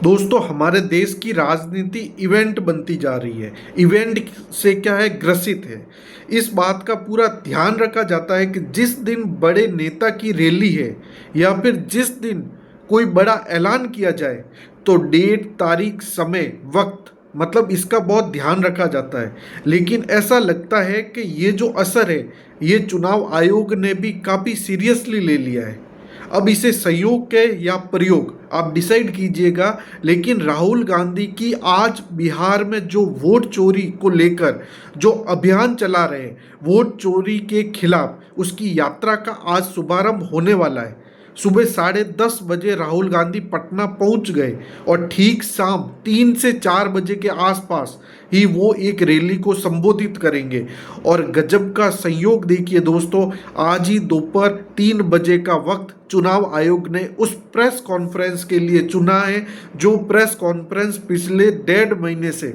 दोस्तों, हमारे देश की राजनीति इवेंट बनती जा रही है। इवेंट से क्या है, ग्रसित है। इस बात का पूरा ध्यान रखा जाता है कि जिस दिन बड़े नेता की रैली है या फिर जिस दिन कोई बड़ा ऐलान किया जाए, तो डेट, तारीख, समय, वक्त, मतलब इसका बहुत ध्यान रखा जाता है। लेकिन ऐसा लगता है कि ये जो असर है, ये चुनाव आयोग ने भी काफ़ी सीरियसली ले लिया है। अब इसे संयोग के या प्रयोग आप डिसाइड कीजिएगा। लेकिन राहुल गांधी की आज बिहार में जो वोट चोरी को लेकर जो अभियान चला रहे हैं, वोट चोरी के खिलाफ, उसकी यात्रा का आज शुभारंभ होने वाला है। सुबह 10:30 बजे राहुल गांधी पटना पहुंच गए और ठीक शाम 3 से 4 बजे के आसपास ही वो एक रैली को संबोधित करेंगे। और गजब का संयोग देखिए दोस्तों, आज ही दोपहर 3 बजे का वक्त चुनाव आयोग ने उस प्रेस कॉन्फ्रेंस के लिए चुना है, जो प्रेस कॉन्फ्रेंस पिछले 1.5 महीने से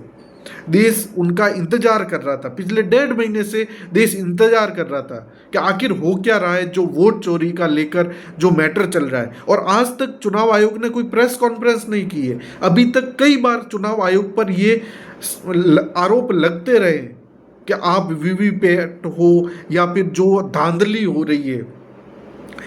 देश उनका इंतजार कर रहा था। पिछले 1.5 महीने से देश इंतजार कर रहा था कि आखिर हो क्या रहा है, जो वोट चोरी का लेकर जो मैटर चल रहा है। और आज तक चुनाव आयोग ने कोई प्रेस कॉन्फ्रेंस नहीं की है। अभी तक कई बार चुनाव आयोग पर ये आरोप लगते रहे कि आप वीवीपैट हो या फिर जो धांधली हो रही है।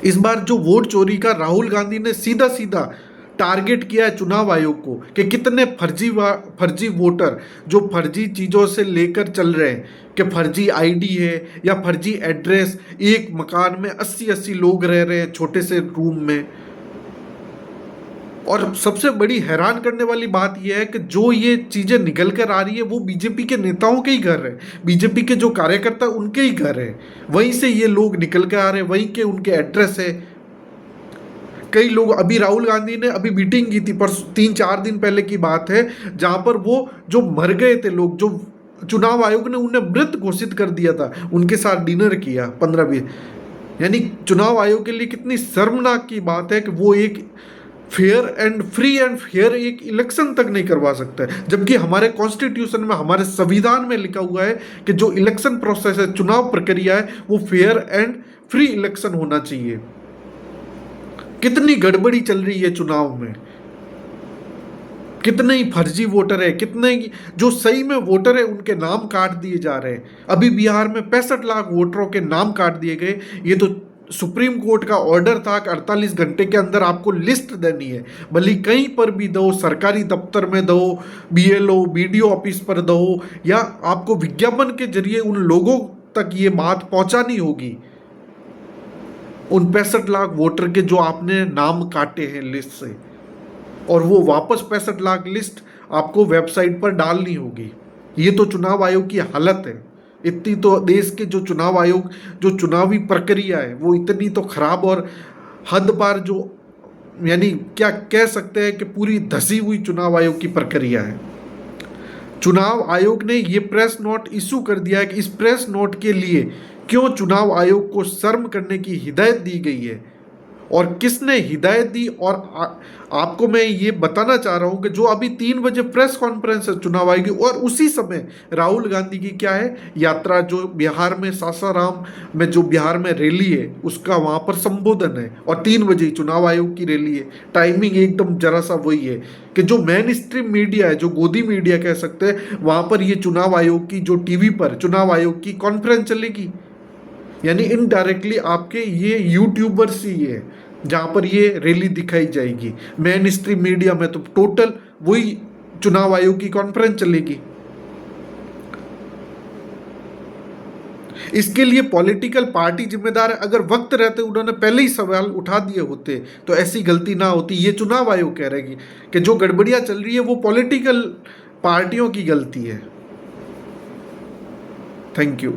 इस बार जो वोट चोरी का राहुल गांधी ने सीधा सीधा टारगेट किया है चुनाव आयोग को कि कितने फर्जी वोटर जो फर्जी चीज़ों से लेकर चल रहे हैं, कि फर्जी आईडी है या फर्जी एड्रेस, एक मकान में 80-80 लोग रह रहे हैं छोटे से रूम में। और सबसे बड़ी हैरान करने वाली बात यह है कि जो ये चीज़ें निकल कर आ रही है वो बीजेपी के नेताओं के ही घर है, बीजेपी के जो कार्यकर्ता उनके ही घर है। वहीं से ये लोग निकल कर आ रहे हैं, वहीं के उनके एड्रेस है। कई लोग, अभी राहुल गांधी ने अभी मीटिंग की थी, पर 3-4 दिन पहले की बात है, जहां पर वो जो मर गए थे लोग, जो चुनाव आयोग ने उन्हें मृत घोषित कर दिया था, उनके साथ डिनर किया 15-20। यानी चुनाव आयोग के लिए कितनी शर्मनाक की बात है कि वो एक फ्री एंड फेयर एक इलेक्शन तक नहीं करवा सकता है। जबकि हमारे कॉन्स्टिट्यूशन में, हमारे संविधान में लिखा हुआ है कि जो इलेक्शन प्रोसेस है, चुनाव प्रक्रिया है, वो फेयर एंड फ्री इलेक्शन होना चाहिए। कितनी गड़बड़ी चल रही है चुनाव में, कितने ही फर्जी वोटर है, कितने जो सही में वोटर है उनके नाम काट दिए जा रहे हैं। अभी बिहार में 65 लाख वोटरों के नाम काट दिए गए। ये तो सुप्रीम कोर्ट का ऑर्डर था कि 48 घंटे के अंदर आपको लिस्ट देनी है, भले कहीं पर भी दो, सरकारी दफ्तर में दो, बीएलओ बीडीओ ऑफिस पर दो, या आपको विज्ञापन के जरिए उन लोगों तक ये बात पहुंचानी होगी, उन 65 लाख वोटर के जो आपने नाम काटे हैं लिस्ट से। और वो वापस 65 लाख लिस्ट आपको वेबसाइट पर डालनी होगी। ये तो चुनाव आयोग की हालत है। इतनी तो देश के जो चुनाव आयोग, जो चुनावी प्रक्रिया है, वो इतनी तो खराब और हद पार, जो यानी क्या कह सकते हैं कि पूरी धसी हुई चुनाव आयोग की प्रक्रिया है। चुनाव आयोग ने ये प्रेस नोट इशू कर दिया है कि इस प्रेस नोट के लिए क्यों चुनाव आयोग को शर्म करने की हिदायत दी गई है और किसने हिदायत दी। और आपको मैं ये बताना चाह रहा हूँ कि जो अभी 3 बजे प्रेस कॉन्फ्रेंस है चुनाव आयोग की, और उसी समय राहुल गांधी की क्या है, यात्रा, जो बिहार में सासाराम में जो बिहार में रैली है उसका वहाँ पर संबोधन है। और 3 बजे चुनाव आयोग की रैली है। टाइमिंग एकदम जरा सा वही है कि जो मेन स्ट्रीम मीडिया है, जो गोदी मीडिया कह सकते हैं, वहाँ पर ये चुनाव आयोग की जो टीवी पर चुनाव आयोग की कॉन्फ्रेंस चलेगी। यानी इनडायरेक्टली आपके ये यूट्यूबर्स ही है जहाँ पर ये रैली दिखाई जाएगी। मेन स्ट्रीम मीडिया में तो टोटल वही चुनाव आयोग की कॉन्फ्रेंस चलेगी। इसके लिए पॉलिटिकल पार्टी जिम्मेदार है। अगर वक्त रहते उन्होंने पहले ही सवाल उठा दिए होते तो ऐसी गलती ना होती। ये चुनाव आयोग कह रहे कि जो गड़बड़ियां चल रही है वो पॉलिटिकल पार्टियों की गलती है। Thank you.